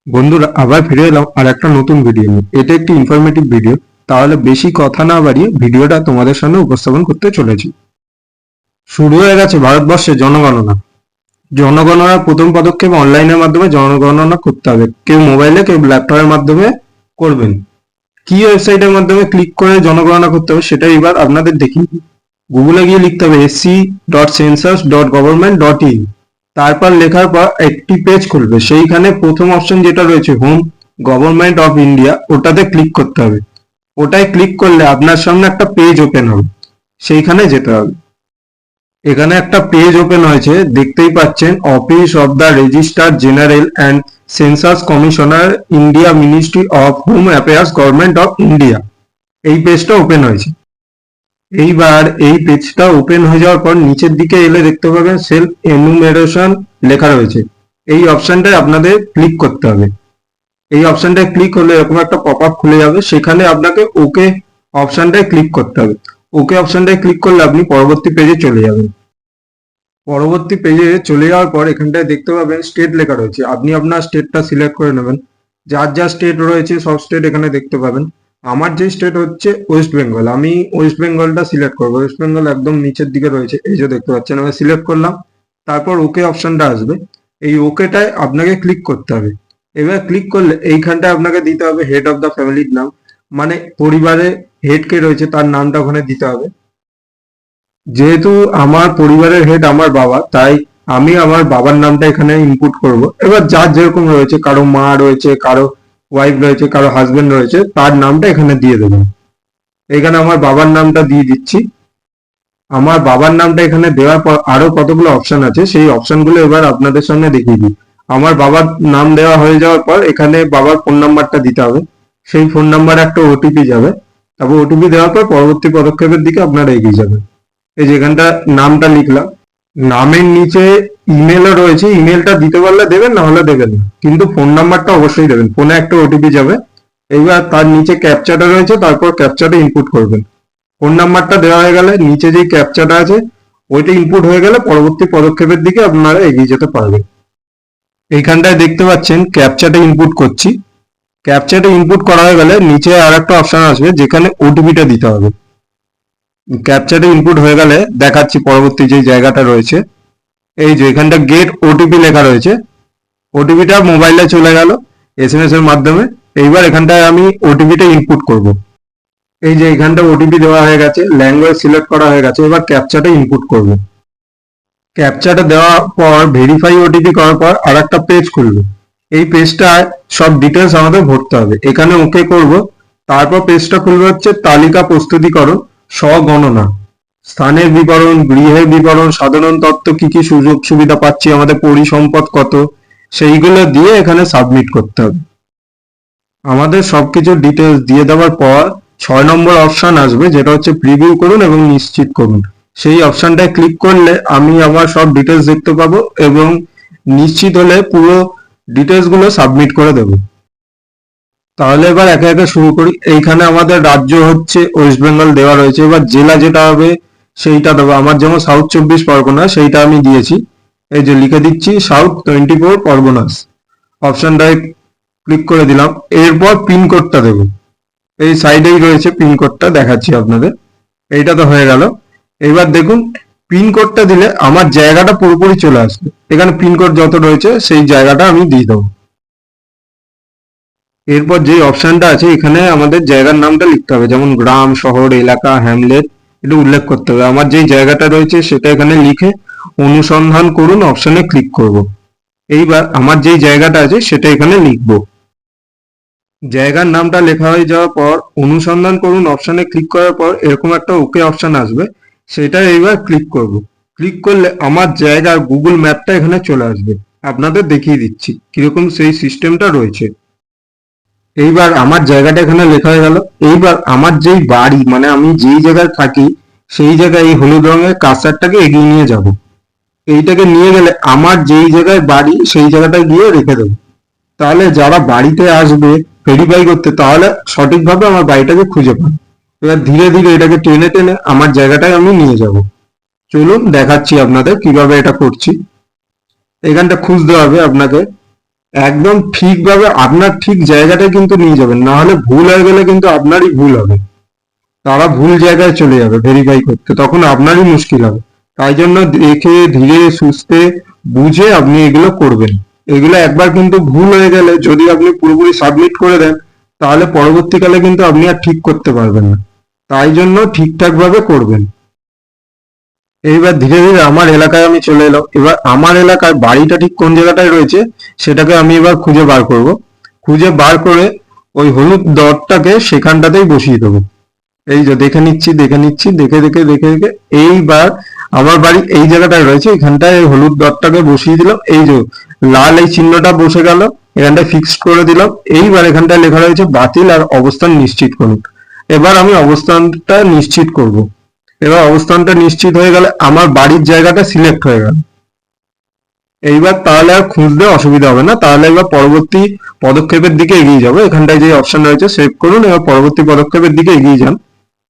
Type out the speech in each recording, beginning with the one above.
বন্ধুরা আবার ফিরে এলাম আর একটা নতুন ভিডিও নিয়ে। এটা একটি ইনফরমেটিভ ভিডিও। তাহলে বেশি কথা না বাড়িয়ে ভিডিওটা তোমাদের সামনে উপস্থাপন করতে চলেছি। শুরু হয়ে গেছে ভারতবর্ষে জনগণনা। জনগণনার প্রথম পদক্ষেপ অনলাইনের মাধ্যমে জনগণনা করতে হবে। কেউ মোবাইলে কেউ ল্যাপটপের মাধ্যমে করবেন। কি ওয়েবসাইটের মাধ্যমে ক্লিক করে জনগণনা করতে হবে সেটা এবার আপনাদের দেখিয়ে দিই। গুগলে গিয়ে লিখতে হবে sc.census.government.in। তারপর লেখার পর একটি পেজ খুলবে, সেইখানে প্রথম অপশন যেটা রয়েছে হোম, গভর্নমেন্ট অফ ইন্ডিয়া, ওটাতে ক্লিক করতে হবে। ওটায় ক্লিক করলে আপনার সামনে একটা পেজ ওপেন হবে, সেইখানে যেতে হবে। এখানে একটা পেজ ওপেন হয়েছে, দেখতেই পাচ্ছেন, office of the registrar general and census commissioner, India, ministry of home affairs, government of India. এই পেজটা ওপেন হয়েছে। এইবার এই পেজটা ওপেন হয়ে যাওয়ার পর নিচের দিকে এলে দেখতে পাবেন সেলফ এনুমেরেশন লেখা রয়েছে। এই অপশনটায় আপনাদের ক্লিক করতে হবে। এই অপশনটায় ক্লিক হলে এরকম একটা পপ আপ খুলে যাবে, সেখানে আপনাকে ওকে অপশনটায় ক্লিক করতে হবে। ওকে অপশনটায় ক্লিক করলে আপনি পরবর্তী পেজে চলে যাবেন। পরবর্তী পেজে চলে যাওয়ার পর এখানটায় দেখতে পাবেন স্টেট লেখা রয়েছে। আপনি আপনার স্টেটটা সিলেক্ট করে নেবেন। যার যা স্টেট রয়েছে সব স্টেট এখানে দেখতে পাবেন। আমার যে স্টেট হচ্ছে ওয়েস্ট বেঙ্গল, আমি ওয়েস্ট বেঙ্গলটা সিলেক্ট করবো। ওয়েস্ট বেঙ্গল একদম নিচের দিকে রয়েছে, এই যে দেখতে পাচ্ছেন, আমি সিলেক্ট করলাম। তারপর ওকে অপশনটা আসবে, এই ওকেটায় আপনাকে ক্লিক করতে হবে। এবার ক্লিক করলে এইখানটায় আপনাকে দিতে হবে হেড অফ দ্য ফ্যামিলির নাম, মানে পরিবারে হেড কে রয়েছে তার নামটা ওখানে দিতে হবে। যেহেতু আমার পরিবারের হেড আমার বাবা, তাই আমি আমার বাবার নামটা এখানে ইনপুট করব। এবার যার যেরকম রয়েছে, কারো মা রয়েছে, কারো ওয়াইফ রয়েছে, কারো হাজবেন্ড রয়েছে, তার নামটা এখানে দিয়ে দেবেন। এখানে আমার বাবার নামটা দিয়ে দিচ্ছি। আমার বাবার নামটা এখানে দেওয়ার পর আরো কতগুলো অপশন আছে, সেই অপশনগুলো এবার আপনাদের সামনে দেখিয়ে দিই। আমার বাবার নাম দেওয়া হয়ে যাওয়ার পর এখানে বাবার ফোন নাম্বারটা দিতে হবে। সেই ফোন নাম্বারে একটা ওটিপি যাবে। তারপর ওটিপি দেওয়ার পর পরবর্তী পদক্ষেপের দিকে আপনারা এগিয়ে যাবেন। এই যে এখানটা নামটা লিখলাম, নামের নিচে ইমেলও রয়েছে, ইমেলটা দিতে পারলে দেবেন, না হলে দেবেন না, কিন্তু ফোন নাম্বারটা অবশ্যই দেবেন। ফোনে একটা ওটিপি যাবে। এইবার তার নিচে ক্যাপচাটা রয়েছে, তারপর ক্যাপচাটা ইনপুট করবেন। ফোন নাম্বারটা দেওয়া হয়ে গেলে নিচে যে ক্যাপচাটা আছে ওইটা ইনপুট হয়ে গেলে পরবর্তী পদক্ষেপের দিকে আপনারা এগিয়ে যেতে পারবেন। এইখানটায় দেখতে পাচ্ছেন ক্যাপচাটা ইনপুট করছি। ক্যাপচাটা ইনপুট করা হয়ে গেলে নিচে আর একটা অপশন আসবে যেখানে ওটিপিটা দিতে হবে। ক্যাপচাটা ইনপুট হয়ে গেলে দেখাচ্ছি পরবর্তী যে জায়গাটা রয়েছে, এই যে এখানটা গেট ওটিপি লেখা রয়েছে। ওটিপিটা মোবাইলে চলে গেল এসএমএস এর মাধ্যমে। এইবার এখানটায় আমি ওটিপিটা ইনপুট করব। এই যে এখানটা ওটিপি দেওয়া হয়ে গেছে, ল্যাঙ্গুয়েজ সিলেক্ট করা হয়ে গেছে, এবার ক্যাপচাটা ইনপুট করব। ক্যাপচাটা দেওয়ার পর ভেরিফাই ওটিপি করার পর আর একটা পেজ খুলবে। এই পেজটায় সব ডিটেলস আমাদের ভরতে হবে, এখানে ওকে করব। তারপর পেজটা খুলবে হচ্ছে তালিকা প্রস্তুতিকরণ স্বগণনা, স্থানের বিবরণ, গৃহের বিবরণ, সাধারণ তথ্য, কি কি সুযোগ সুবিধা পাচ্ছি, আমাদের পরিসম্পদ কত, সেইগুলো দিয়ে এখানে সাবমিট করতে হবে। আমাদের সবকিছু ডিটেলস দিয়ে দেওয়ার পর 6 নম্বর অপশন আসবে, যেটা হচ্ছে প্রিভিউ করুন এবং নিশ্চিত করুন। সেই অপশনটায় ক্লিক করলে আমি আমার সব ডিটেলস দেখতে পাবো এবং নিশ্চিত হলে পুরো ডিটেলস গুলো সাবমিট করে দেবো। তাহলে এবার একে একে শুরু করি। এইখানে আমাদের রাজ্য হচ্ছে ওয়েস্ট বেঙ্গল দেওয়া রয়েছে, এবার জেলা যেটা হবে সেইটা দেবো। আমার যেমন সাউথ 24 পরগনা, সেইটা আমি দিয়েছি। এই যে লিখে দিচ্ছি সাউথ 24 পরগনাস। অপশনটায় ক্লিক করে দিলাম। এরপর পিনকোডটা দেবো, এই সাইডেই রয়েছে পিনকোডটা, দেখাচ্ছি আপনাদের। এইটা তো হয়ে গেল। এবার দেখুন পিনকোডটা দিলে আমার জায়গাটা পুরোপুরি চলে আসবে। এখানে পিনকোড যত রয়েছে সেই জায়গাটা আমি দিয়ে দেবো। এরপর যে অপশনটা আছে এখানে আমাদের জায়গার নামটা লিখতে হবে, যেমন গ্রাম, শহর, এলাকা, হ্যামলেট, এটা উল্লেখ করতে হবে। আমার যেই জায়গাটা রয়েছে সেটা এখানে লিখে অনুসন্ধান করুন অপশনে ক্লিক করব। এইবার আমার যেই জায়গাটা আছে সেটা এখানে লিখব। জায়গার নামটা লেখা হয়ে যাওয়ার পর অনুসন্ধান করুন অপশনে ক্লিক করার পর এরকম একটা ওকে অপশন আসবে, সেটা এইবার ক্লিক করব। ক্লিক করলে আমার জায়গার গুগল ম্যাপটা এখানে চলে আসবে। আপনাদের দেখিয়ে দিচ্ছি কিরকম সেই সিস্টেমটা রয়েছে। এইবার আমার জায়গাটা এখানে লেখা হয়ে গেল। এইবার আমার যেই বাড়ি, মানে আমি যেই জায়গায় থাকি, সেই জায়গায় এই হলুদ রঙের কার্সারটাকে এগিয়ে নিয়ে যাব। এইটাকে নিয়ে গেলে আমার যেই জায়গায় বাড়ি সেই জায়গাটায় গিয়ে রেখে দেবো। তাহলে যারা বাড়িতে আসবে ভেরিফাই করতে, তাহলে সঠিকভাবে আমার বাড়িটাকে খুঁজে পাবে। এবার ধীরে ধীরে এটাকে টেনে টেনে আমার জায়গাটায় আমি নিয়ে যাব। চলুন দেখাচ্ছি আপনাদের কিভাবে এটা করছি। এখানটা খুঁজতে হবে আপনাকে। একদম ঠিকভাবে আপনার ঠিক জায়গাটায় কিন্তু নিয়ে যাবেন, না হলে ভুল হয়ে গেলে কিন্তু আপনারই ভুল হবে। তারা ভুল জায়গায় চলে যাবে ভেরিফাই করতে, তখন আপনারই মুশকিল হবে। তাই জন্য দেখে ধীরে সুস্থে বুঝে আপনি এগুলো করবেন। এগুলো একবার কিন্তু ভুল হয়ে গেলে যদি আপনি পুরোপুরি সাবমিট করে দেন, তাহলে পরবর্তীকালে কিন্তু আপনি আর ঠিক করতে পারবেন না। তাই জন্য ঠিকঠাক ভাবে করবেন। এইবার ধীরে ধীরে আমার এলাকায় আমি চলে এলাম। এবার আমার এলাকায় বাড়িটা ঠিক কোন জায়গাটায় রয়েছে সেটাকে আমি এবার খুঁজে বার করব। খুঁজে বার করে ওই হলুদ ডটটাকে সেখানটাতেই বসিয়ে দেবো। এই যে দেখে নিচ্ছি, দেখে নিচ্ছি, দেখে দেখে দেখে দেখে এইবার আমার বাড়ি এই জায়গাটায় রয়েছে, এখানটায় এই হলুদ ডটটাকে বসিয়ে দিলাম। এই যে লাল এই চিহ্নটা বসে গেল, এখানটায় ফিক্সড করে দিলাম। এইবার এখানটায় লেখা রয়েছে বাতিল আর অবস্থান নিশ্চিত করুন। এবার আমি অবস্থানটা নিশ্চিত করব। এবার অবস্থানটা নিশ্চিত হয়ে গেলে আমার বাড়ির জায়গাটা সিলেক্ট হয়ে গেল। এইবার তাহলে আর খুঁজতে অসুবিধা হবে না, তাহলে এবার পরবর্তী পদক্ষেপের দিকে এগিয়ে যাবো। এখানটায় যে অপশন রয়েছে সেভ করুন, এবার পরবর্তী পদক্ষেপের দিকে এগিয়ে যান।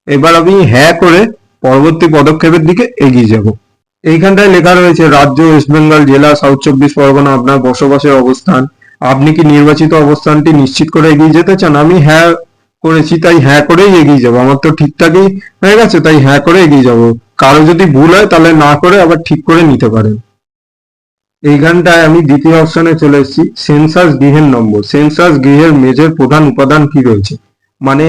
এবার আমি হ্যাঁ করে পরবর্তী পদক্ষেপের দিকে এগিয়ে যাব। এইখানটায় লেখা রয়েছে রাজ্য ওয়েস্ট বেঙ্গল, জেলা সাউথ চব্বিশ পরগনা, আপনার বসবাসের অবস্থান। আপনি কি নির্বাচিত অবস্থানটি নিশ্চিত করে এগিয়ে যেতে চান? আমি হ্যাঁ করেছি, তাই হ্যাঁ করেই এগিয়ে যাবো। আমার তো ঠিকঠাকই হয়ে গেছে, তাই হ্যাঁ করে এগিয়ে যাবো। কারো যদি ভুল হয় তাহলে না করে আবার ঠিক করে নিতে পারেন। এইখানটায় আমি দ্বিতীয় অপশনে চলে এসেছি, সেন্সাস গৃহের নম্বর। সেন্সাস গৃহের মেঝের প্রধান উপাদান কি রয়েছে, মানে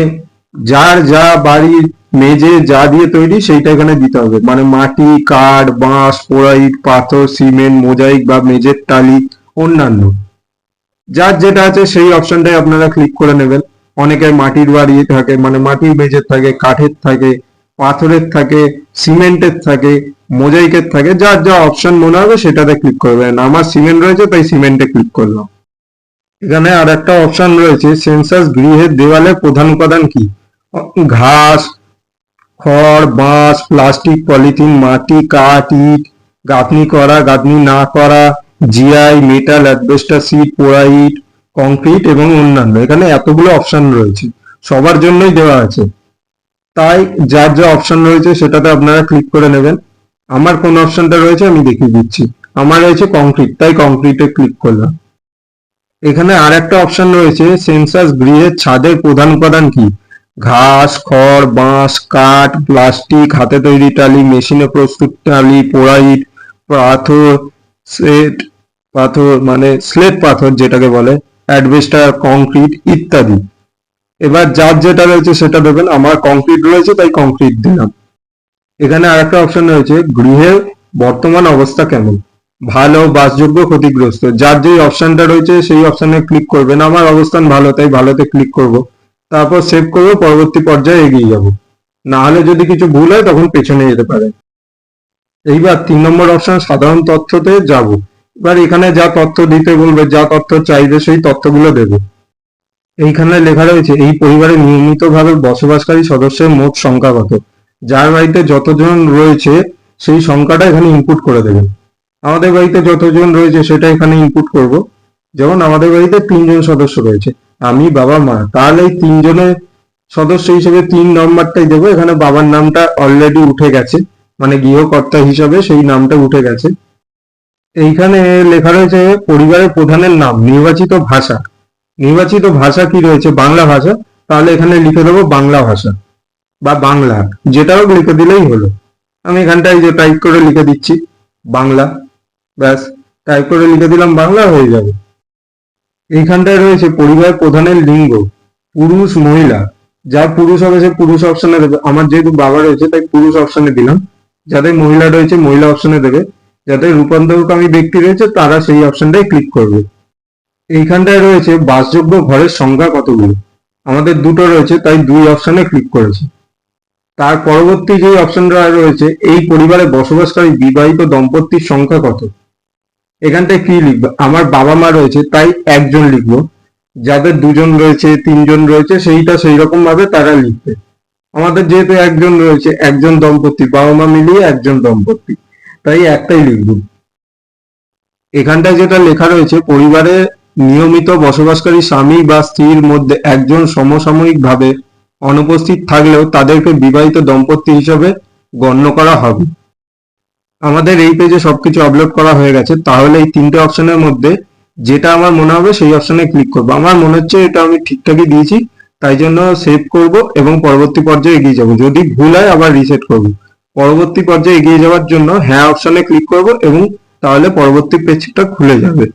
যার যা বাড়ির মেঝে যা দিয়ে তৈরি সেইটা এখানে দিতে হবে। মানে মাটি, কাঠ, বাঁশ, পোড়াইট, পাথর, সিমেন্ট, মোজাইক বা মেঝের টালি, অন্যান্য যার যেটা আছে সেই অপশনটাই আপনারা ক্লিক করে নেবেন। অনেকের মাটির বাড়ি থাকে, মানে মাটির মেঝের থাকে, কাঠের থাকে, পাথরের থাকে, সিমেন্টের থাকে, মোজাইকের থাকে, যার যা অপশন মনে হবে সেটাতে ক্লিক করবেন। আমার সিমেন্ট রয়েছে তাই সিমেন্টে ক্লিক করলাম। এখানে আর একটা অপশন রয়েছে, সেন্সাস গৃহের দেওয়ালের প্রধান উপাদান কি। ঘাস, খড়, বাঁশ, প্লাস্টিক, পলিথিন, মাটি, কাঠ, ইট, গাঁথনি করা, গাঁথনি না করা, জিআই, মেটাল, অ্যাসবেস্টস, ইট, পোড়াইট, কংক্রিট এবং অন্যান্য। এখানে এতগুলো অপশন রয়েছে, সবার জন্যই দেওয়া আছে। তাই যার যা অপশন রয়েছে সেটাতে আপনারা ক্লিক করে নেবেন। আমার কোন অপশনটা রয়েছে আমি দেখিয়ে দিচ্ছি। আমার রয়েছে কংক্রিট, তাই কংক্রিটে ক্লিক করলাম। এখানে আর একটা অপশন রয়েছে, সেন্সাস গৃহের ছাদের প্রধান উপাদান কি। ঘাস, খড়, বাঁশ, কাঠ, প্লাস্টিক, হাতে তৈরি টালি, মেশিনে প্রস্তুত টালি, পোড়াইট, পাথর, স্লেট পাথর মানে স্লেট পাথর যেটাকে বলে, অ্যাডবেস্টার, কংক্রিট ইত্যাদি। এবার যার যেটা রয়েছে সেটা দেবেন। আমার কংক্রিট রয়েছে তাই কংক্রিট দিলাম। এখানে আর একটা অপশন রয়েছে, গৃহের বর্তমান অবস্থা কেমন, ভালো, বাসযোগ্য, ক্ষতিগ্রস্ত। যার যেই অপশনটা রয়েছে সেই অপশনে ক্লিক করবেন। আমার অবস্থান ভালো তাই ভালোতে ক্লিক করব। তারপর সেভ করবো, পরবর্তী পর্যায়ে এগিয়ে যাব। না হলে যদি কিছু ভুল হয় তখন পেছনে যেতে পারে। এইবার 3 নম্বর অপশন সাধারণ তথ্যতে যাব। এবার এখানে যা তথ্য দিতে বলবে, যা তথ্য চাইবে সেই তথ্যগুলো দেবে। এইখানে লেখা রয়েছে এই পরিবারে নিয়মিতভাবে বসবাসকারী সদস্যের মোট সংখ্যা কত। যার বাড়িতে যতজন রয়েছে সেই সংখ্যাটা এখানে ইনপুট করে দেবেন। আমাদের বাড়িতে যতজন রয়েছে সেটা এখানে ইনপুট করব। যেমন আমাদের বাড়িতে 3জন সদস্য রয়েছে, আমি, বাবা, মা। তাহলে এই 3জনের সদস্য হিসেবে 3 নম্বরটাই দেবো। এখানে বাবার নামটা অলরেডি উঠে গেছে, মানে গৃহকর্তা হিসাবে সেই নামটা উঠে গেছে। এইখানে লেখা রয়েছে পরিবারের প্রধানের নাম, নির্বাচিত ভাষা। নির্বাচিত ভাষা কি রয়েছে, বাংলা ভাষা। তাহলে এখানে লিখে দেবো বাংলা ভাষা বা বাংলা, যেটাও লিখে দিলেই হলো। আমি এখানটায় যে টাইপ করে লিখে দিচ্ছি বাংলা, ব্যাস টাইপ করে লিখে দিলাম বাংলা, হয়ে যাবে। এইখানটায় রয়েছে পরিবার প্রধানের লিঙ্গ, পুরুষ, মহিলা। যার পুরুষ হবে সে পুরুষ অপশনে দেবে। আমার যেহেতু বাবা রয়েছে তাই পুরুষ অপশনে দিলাম। যাদের মহিলা রয়েছে মহিলা অপশনে দেবে। যাদের রূপান্তরকামী ব্যক্তি রয়েছে তারা সেই অপশনটাই ক্লিক করবে। এইখানটায় রয়েছে বাসযোগ্য ঘরের সংখ্যা কতগুলো। আমাদের দুটো রয়েছে তাই 2 অপশনে ক্লিক করেছি। তার পরবর্তী যে অপশনটা রয়েছে, এই পরিবারে বসবাসকারী বিবাহিত দম্পতির সংখ্যা কত। এখানটায় কি লিখবো, আমার বাবা মা রয়েছে তাই একজন লিখবো। যাদের 2জন রয়েছে, 3জন রয়েছে, সেইটা সেই রকম ভাবে তারা লিখবে। আমাদের যেহেতু একজন রয়েছে, একজন দম্পতি, বাবা মা মিলিয়ে একজন দম্পতি, তাই একটাই লিখবো। এখানটায় যেটা লেখা রয়েছে, পরিবারে নিয়মিত বসবাসকারী স্বামী বা স্ত্রীর মধ্যে একজন সমসাময়িকভাবে অনুপস্থিত থাকলেও তাদেরকে বিবাহিত দম্পতি হিসেবে গণ্য করা হবে। আমাদের এই পেজে সবকিছু আপলোড করা হয়ে গেছে। তাহলে এই 3টে অপশনের মধ্যে যেটা আমার মনে হবে সেই অপশনে ক্লিক করবো। আমার মনে হচ্ছে এটা আমি ঠিকঠাকই দিয়েছি, তাই জন্য সেভ করব এবং পরবর্তী পর্যায়ে এগিয়ে যাব। যদি ভুল হয় আবার রিসেট করব। পরবর্তী পর্যায়ে এগিয়ে যাওয়ার জন্য হ্যাঁ অপশনে ক্লিক করব এবং তাহলে পরবর্তী পেজটা খুলে যাবে।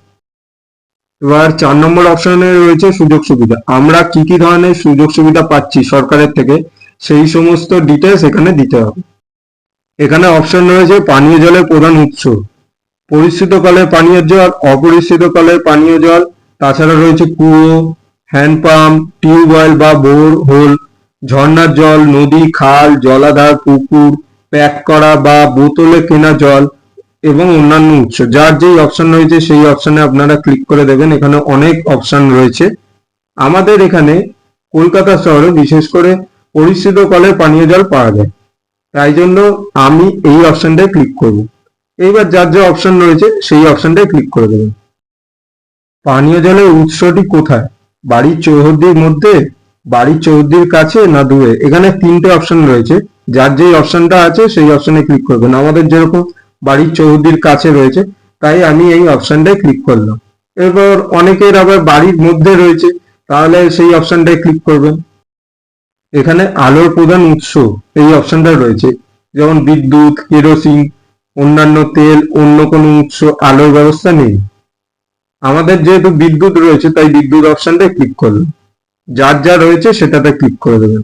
এবার 4 নম্বর অপশনে রয়েছে সুযোগ সুবিধা। আমরা কি কি ধরনের সুযোগ সুবিধা পাচ্ছি সরকারের থেকে সেই সমস্ত ডিটেলস এখানে দিতে হবে। এখানে অপশন রয়েছে পানীয় জলের প্রধান উৎস, পরিশ্রুত কলের পানীয় জল, অপরিশ্রুত কলের পানীয় জল, তাছাড়া রয়েছে কুয়ো, হ্যান্ডপাম্প, টিউবওয়েল বা বোর হোল, ঝর্ণার জল, নদী, খাল, জলাধার, পুকুর, প্যাক করা বা বোতলে কেনা জল এবং অন্যান্য উৎস। যার যেই অপশন রয়েছে সেই অপশনে আপনারা ক্লিক করে দেবেন। এখানে অনেক অপশন রয়েছে। আমাদের এখানে কলকাতা শহরে বিশেষ করে পরিশ্রুত কলের পানীয় জল পাওয়া যায়, তাই জন্য আমি এই অপশনটায় ক্লিক করব। এইবার যার যে অপশন রয়েছে সেই অপশনটায় ক্লিক করে দেবেন। পানীয় জলের উৎসটি কোথায়? বাড়ির চৌহদ্দির মধ্যে, বাড়ির চৌহদ্দির কাছে না দূরে? এখানে 3টে অপশন রয়েছে। যার যেই অপশনটা আছে সেই অপশনে ক্লিক করবেন। আমাদের যেরকম বাড়ির চৌহদ্দির কাছে রয়েছে, তাই আমি এই অপশনটায় ক্লিক করলাম। এরপর অনেকের আবার বাড়ির মধ্যে রয়েছে, তাহলে সেই অপশনটায় ক্লিক করবেন। এখানে আলোর প্রধান উৎস এই অপশনটা রয়েছে, যেমন বিদ্যুৎ, কেরোসিন, অন্যান্য তেল, অন্য কোনো উৎস আলোর ব্যবস্থা নেই। আমাদের যেহেতু বিদ্যুৎ রয়েছে তাই বিদ্যুৎ অপশনটায় ক্লিক করলাম। যার যা রয়েছে সেটাতে ক্লিক করে দেবেন।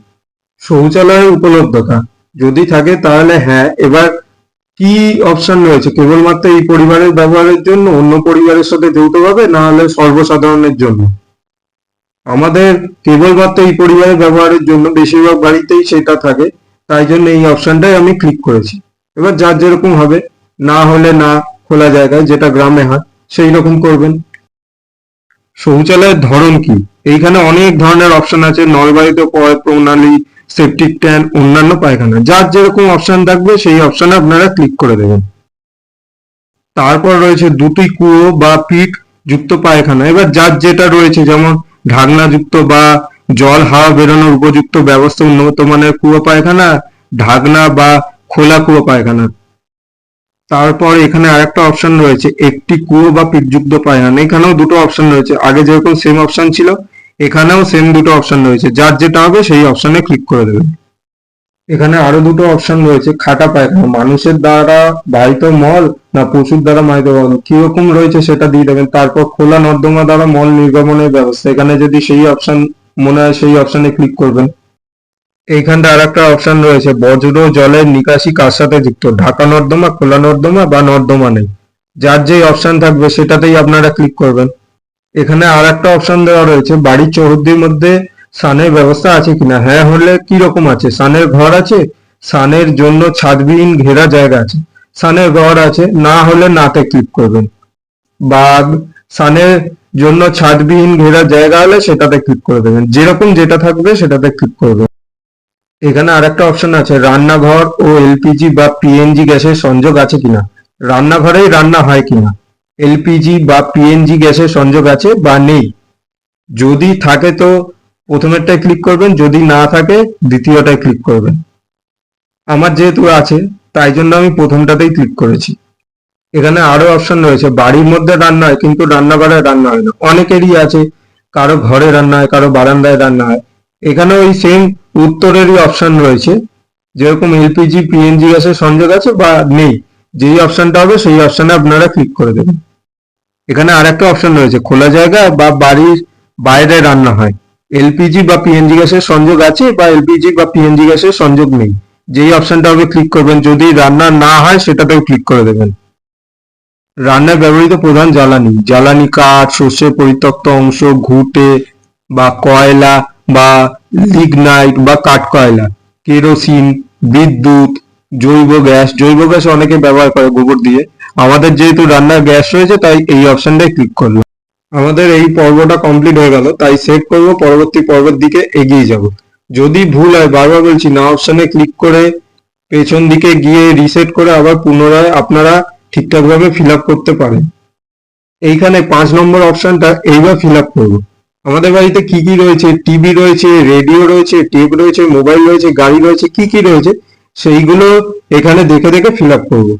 শৌচালয়ের উপলব্ধতা যদি থাকে তাহলে হ্যাঁ। এবার কি অপশন রয়েছে? কেবলমাত্র এই পরিবারের ব্যবহারের জন্য, অন্য পরিবারের সাথে যৌথভাবে, না হলে সর্বসাধারণের জন্য? আমাদের কেবলমাত্র এই পরিবারের ব্যবহারের জন্য, বেশিরভাগ বাড়িতেই সেটা থাকে, তাই জন্য এই অপশনটাই আমি ক্লিক করেছি। এবার যার যেরকম হবে, না হলে না, খোলা জায়গায় যেটা গ্রামে হয় সেই রকম করবেন। শৌচালয়ের ধরন কি? এইখানে অনেক ধরনের অপশন আছে, নলবাহিত পয় প্রণালী, সেপটিক ট্যাঙ্ক, অন্যান্য পায়খানা। যার যেরকম অপশন থাকবে সেই অপশনে আপনারা ক্লিক করে দেবেন। তারপর রয়েছে দুটি কুয়ো বা পিট যুক্ত পায়খানা। এবার যার যেটা রয়েছে, যেমন ঢাকনা যুক্ত বা জল হাওয়া বেরোনোর উপযুক্ত ব্যবস্থা উন্নত মানের কুয়ো পায়খানা, ঢাকনা বা খোলা কুয়ো পায়খানা। তারপর এখানে আরেকটা অপশন রয়েছে একটি কুয়ো বা পিটযুক্ত পায়খানা। এখানেও দুটো অপশন রয়েছে, আগে যেরকম সেম অপশন ছিল এখানেও সেম দুটো অপশন রয়েছে। যার যেটা হবে সেই অপশনে ক্লিক করে দেবেন। এখানে আরো দুটো অপশন রয়েছে, খাটা পায়খানা, মানুষের দ্বারা বাহিত মল না পশুর দ্বারা বাহিত মল, কিরকম রয়েছে সেটা দিয়ে দেবেন। তারপর খোলা নর্দমা দ্বারা মল নির্গমনের ব্যবস্থা, এখানে যদি সেই অপশন মনে হয় সেই অপশনে ক্লিক করবেন। এইখানটা আর একটা অপশন রয়েছে বজ্র জলের নিকাশি কার সাথে যুক্ত, ঢাকা নর্দমা, খোলা নর্দমা বা নর্দমা নেই। যার যেই অপশন থাকবে সেটাতেই আপনারা ক্লিক করবেন। এখানে আর একটা অপশন দেওয়া রয়েছে বাড়ির চৌহদ্দির মধ্যে সানের ব্যবস্থা আছে কিনা। হ্যাঁ হলে কি রকম আছে? সানের ঘর আছে, সানের জন্য ছাদবিহীন ঘেরা জায়গা আছে, সানের ঘর আছে, না হলে নাতে ক্লিক করবেন। বাঘ, সানের জন্য ছাদবিহীন ঘেরা জায়গা হলে সেটাতে ক্লিক করে দেবেন। যেরকম যেটা থাকবে সেটাতে ক্লিক করবেন। এখানে আরেকটা অপশন আছে রান্নাঘর ও এলপিজি বা পিএনজি গ্যাসের সংযোগ আছে কিনা, রান্নাঘরেই রান্না হয় কিনা, এলপিজি বা পিএনজি গ্যাসের সংযোগ আছে বা নেই। যদি থাকে তো প্রথমেরটায় ক্লিক করবেন, যদি না থাকে দ্বিতীয়টায় ক্লিক করবেন। আমার যেহেতু আছে তাই জন্য আমি প্রথমটাতেই ক্লিক করেছি। এখানে আরো অপশন রয়েছে বাড়ির মধ্যে রান্না হয় কিন্তু রান্নাঘরে রান্না হয় না। অনেকেরই আছে, কারো ঘরে রান্না হয়, কারো বারান্দায় রান্না হয়। এখানে ওই সেম উত্তরেরই অপশন রয়েছে, যেরকম এলপিজি পিএনজি গ্যাসের সংযোগ আছে বা নেই, যেই অপশনটা হবে সেই অপশনে আপনারা ক্লিক করে দেবেন। এখানে আর একটা অপশন রয়েছে খোলা জায়গা বা বাড়ির বাইরে রান্না হয়, এলপিজি বা পিএনজি গ্যাসের সংযোগ আছে বা এলপিজি বা পিএনজি গ্যাসের সংযোগ নেই। যেই অপশনটা হবে ক্লিক করবেন। যদি রান্না না হয় সেটাতেও ক্লিক করে দেবেন। রান্নায় ব্যবহৃত প্রধান জ্বালানি, জ্বালানি কাঠ, শস্যের পরিত্যক্ত অংশ, ঘুঁটে বা কয়লা বা লিগনাইট বা কাঠকয়লা, কেরোসিন, বিদ্যুৎ, জৈব গ্যাস অনেকে ব্যবহার করে গোবর দিয়ে। আমাদের যেহেতু রান্নার গ্যাস রয়েছে তাই এই অপশনটাই ক্লিক করলাম। আমাদের এই পর্বটা কমপ্লিট হয়ে গেল, তাই সেভ করব, পরবর্তী পর্বের দিকে এগিয়ে যাব। যদি ভুল হয় বারবার বলছি না অপশনে ক্লিক করে পেছন দিকে গিয়ে রিসেট করে আবার পুনরায় আপনারা ঠিকঠাকভাবে ফিল আপ করতে পারেন। এইখানে 5 নম্বর অপশনটা এইবার ফিল আপ করবো। আমাদের বাড়িতে কি কি রয়েছে, টিভি রয়েছে, রেডিও রয়েছে, টেপ রয়েছে, মোবাইল রয়েছে, গাড়ি রয়েছে, কি কি রয়েছে সেইগুলো এখানে দেখে দেখে ফিল আপ করবো।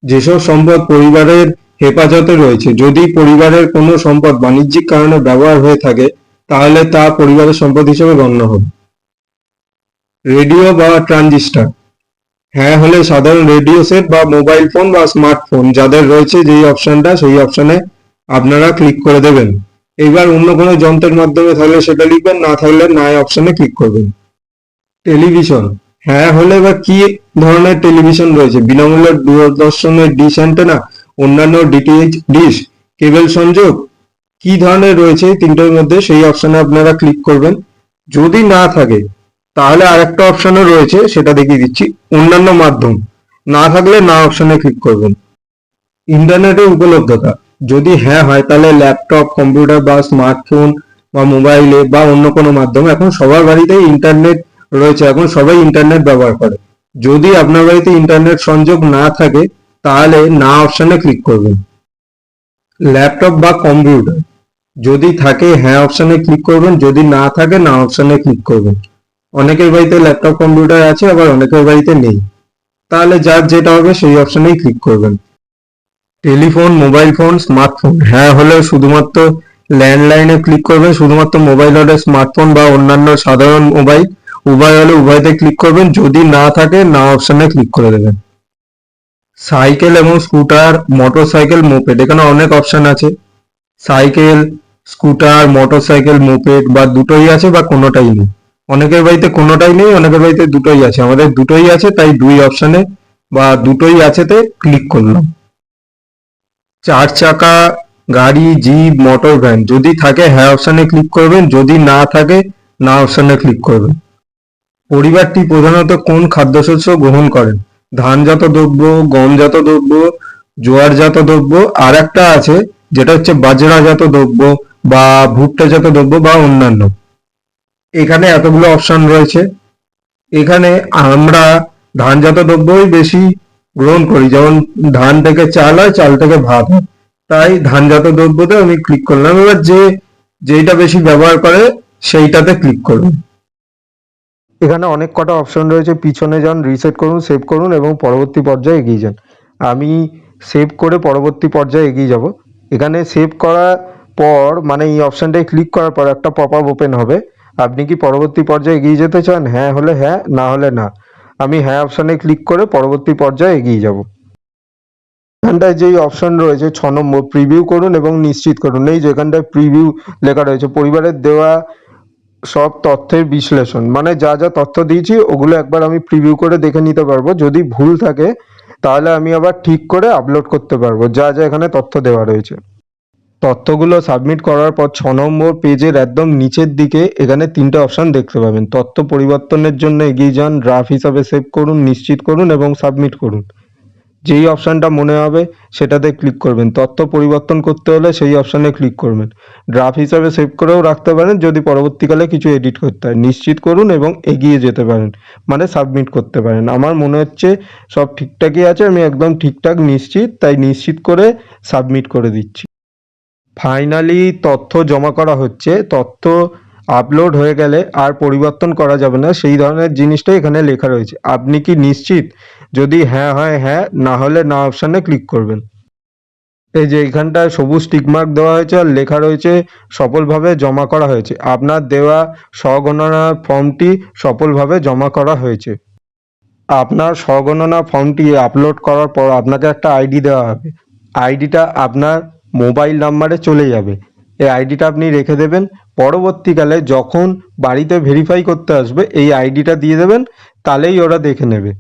যেসব সম্পদ পরিবারের হেফাজতে রয়েছে। যদি পরিবারের কোনো সম্পদ বাণিজ্যিক কারণে ব্যবহার হয়ে থাকে তাহলে তা পরিবারের সম্পদ হিসেবে গণ্য হবে। রেডিও বা ট্রানজিস্টর, হ্যাঁ হলে সাধারণ রেডিও সেট বা মোবাইল ফোন বা স্মার্টফোন যাদের রয়েছে যেই অপশনটা সেই অপশনে আপনারা ক্লিক করে দেবেন। এবার অন্য কোনো যন্ত্রের মাধ্যমে থাকলে সেটা লিখবেন, না থাকলে নাই অপশনে ক্লিক করবেন। টেলিভিশন, হ্যাঁ হলে বা কি ধরনের টেলিভিশন রয়েছে, বিনামূল্যের দূরদর্শনের ডিশ অ্যান্টেনা, অন্যান্য ডিটিএইচ ডিশ, কেবল সংযোগ, কি ধরনের রয়েছে এই তিনটের মধ্যে সেই অপশনে আপনারা ক্লিক করবেন। যদি না থাকে তাহলে আরেকটা অপশনও রয়েছে, সেটা দেখিয়ে দিচ্ছি, অন্যান্য মাধ্যম, না থাকলে না অপশনে ক্লিক করবেন। ইন্টারনেটের উপলব্ধতা, যদি হ্যাঁ হয় তাহলে ল্যাপটপ, কম্পিউটার বা স্মার্টফোন বা মোবাইলে বা অন্য কোনো মাধ্যমে এখন সবার বাড়িতেই ইন্টারনেট রয়েছে, এখন সবাই ইন্টারনেট ব্যবহার করে। যদি আপনার বাড়িতে ইন্টারনেট সংযোগ না থাকে তাহলে না অপশনে ক্লিক করবেন। ল্যাপটপ বা কম্পিউটার, যদি থাকে হ্যাঁ অপশনে ক্লিক করবেন, যদি না থাকে না অপশনে ক্লিক করবেন। অনেকের বাড়িতে ল্যাপটপ কম্পিউটার আছে, আবার অনেকের বাড়িতে নেই, তাহলে যার যেটা হবে সেই অপশনেই ক্লিক করবেন। টেলিফোন, মোবাইল ফোন, স্মার্টফোন, হ্যাঁ হলে শুধুমাত্র ল্যান্ডলাইনে ক্লিক করবেন, শুধুমাত্র মোবাইল হলে স্মার্টফোন বা অন্যান্য সাধারণ মোবাইল, উভয় হলে উভয়তে ক্লিক করবেন, যদি না থাকে না অপশনে ক্লিক করে দেবেন। সাইকেল এবং স্কুটার, মোটরসাইকেল, মোপেড, এখানে অনেক অপশন আছে। সাইকেল, স্কুটার, মোটরসাইকেল, মোপেড বা দুটোই আছে বা কোনোটাই নেই। অনেকের বাড়িতে কোনোটাই নেই, অনেকের বাড়িতে দুটোই আছে, আমাদের দুটোই আছে তাই দুই অপশনে বা দুটোই আছেতে ক্লিক করলাম। চার চাকা গাড়ি, জিপ, মোটর ভ্যান, যদি থাকে হ্যাঁ অপশনে ক্লিক করবেন, যদি না থাকে না অপশনে ক্লিক করবেন। পরিবারটি প্রধানত কোন খাদ্যশস্য গ্রহণ করেন? ধানজাত দ্রব্য, গমজাত দ্রব্য, জোয়ারজাত দ্রব্য, আর একটা আছে যেটা হচ্ছে বাজরাজাত দ্রব্য বা ভুট্টাজাত দ্রব্য বা অন্যান্য। এখানে এতগুলো অপশন রয়েছে। এখানে আমরা ধানজাত দ্রব্যই বেশি গ্রহণ করি, যেমন ধান থেকে চাল হয়, চাল থেকে ভাত হয়, তাই ধানজাত দ্রব্যতে আমি ক্লিক করলাম। এবার যেইটা বেশি ব্যবহার করে সেইটাতে ক্লিক করুন। এখানে অনেক কটা অপশন রয়েছে, পিছনে যান, রিসেট করুন, সেভ করুন এবং পরবর্তী পর্যায়ে এগিয়ে যান। আমি সেভ করে পরবর্তী পর্যায়ে এগিয়ে যাব। এখানে সেভ করার পর মানে এই অপশনটায় ক্লিক করার পর একটা পপ আপ ওপেন হবে। আপনি কি পরবর্তী পর্যায়ে এগিয়ে যেতে চান? হ্যাঁ হলে হ্যাঁ, না হলে না। আমি হ্যাঁ অপশনে ক্লিক করে পরবর্তী পর্যায়ে এগিয়ে যাব। এখানটায় যেই অপশন রয়েছে 6 নম্বর, প্রিভিউ করুন এবং নিশ্চিত করুন, এই যে এখানটায় প্রিভিউ লেখা রয়েছে, পরিবারের দেওয়া সব তথ্যের বিশ্লেষণ, মানে যা যা তথ্য দিয়েছি ওগুলো একবার আমি প্রিভিউ করে দেখে নিতে পারবো। যদি ভুল থাকে তাহলে আমি আবার ঠিক করে আপলোড করতে পারবো যা যা এখানে তথ্য দেওয়া রয়েছে। তথ্যগুলো সাবমিট করার পর 6 নম্বর পেজের একদম নিচের দিকে এখানে তিনটে অপশন দেখতে পাবেন। তথ্য পরিবর্তনের জন্য এগিয়ে যান, ড্রাফট হিসাবে সেভ করুন, নিশ্চিত করুন এবং সাবমিট করুন। যেই অপশানটা মনে হবে সেটাতে ক্লিক করবেন। তথ্য পরিবর্তন করতে হলে সেই অপশানে ক্লিক করবেন। ড্রাফট হিসাবে সেভ করেও রাখতে পারেন যদি পরবর্তীকালে কিছু এডিট করতে হয়। নিশ্চিত করুন এবং এগিয়ে যেতে পারেন, মানে সাবমিট করতে পারেন। আমার মনে হচ্ছে সব ঠিকঠাকই আছে, আমি একদম ঠিকঠাক নিশ্চিত, তাই নিশ্চিত করে সাবমিট করে দিচ্ছি। ফাইনালি তথ্য জমা করা হচ্ছে। তথ্য আপলোড হয়ে গেলে আর পরিবর্তন করা যাবে না, সেই ধরনের জিনিসটাই এখানে লেখা রয়েছে। আপনি কি নিশ্চিত? যদি হ্যাঁ হয় হ্যাঁ, না হলে না অপশানে ক্লিক করবেন। এই যে এখানটায় সবুজ টিকমার্ক দেওয়া হয়েছে আর লেখা রয়েছে সফলভাবে জমা করা হয়েছে। আপনার দেওয়া স্বগণনা ফর্মটি সফলভাবে জমা করা হয়েছে। আপনার স্বগণনা ফর্মটি আপলোড করার পর আপনাকে একটা আইডি দেওয়া হবে। আইডিটা আপনার মোবাইল নাম্বারে চলে যাবে। এই আইডিটা আপনি রেখে দেবেন। পরবর্তীকালে যখন বাড়িতে ভেরিফাই করতে আসবে এই আইডিটা দিয়ে দেবেন, তাহলেই ওরা দেখে নেবে।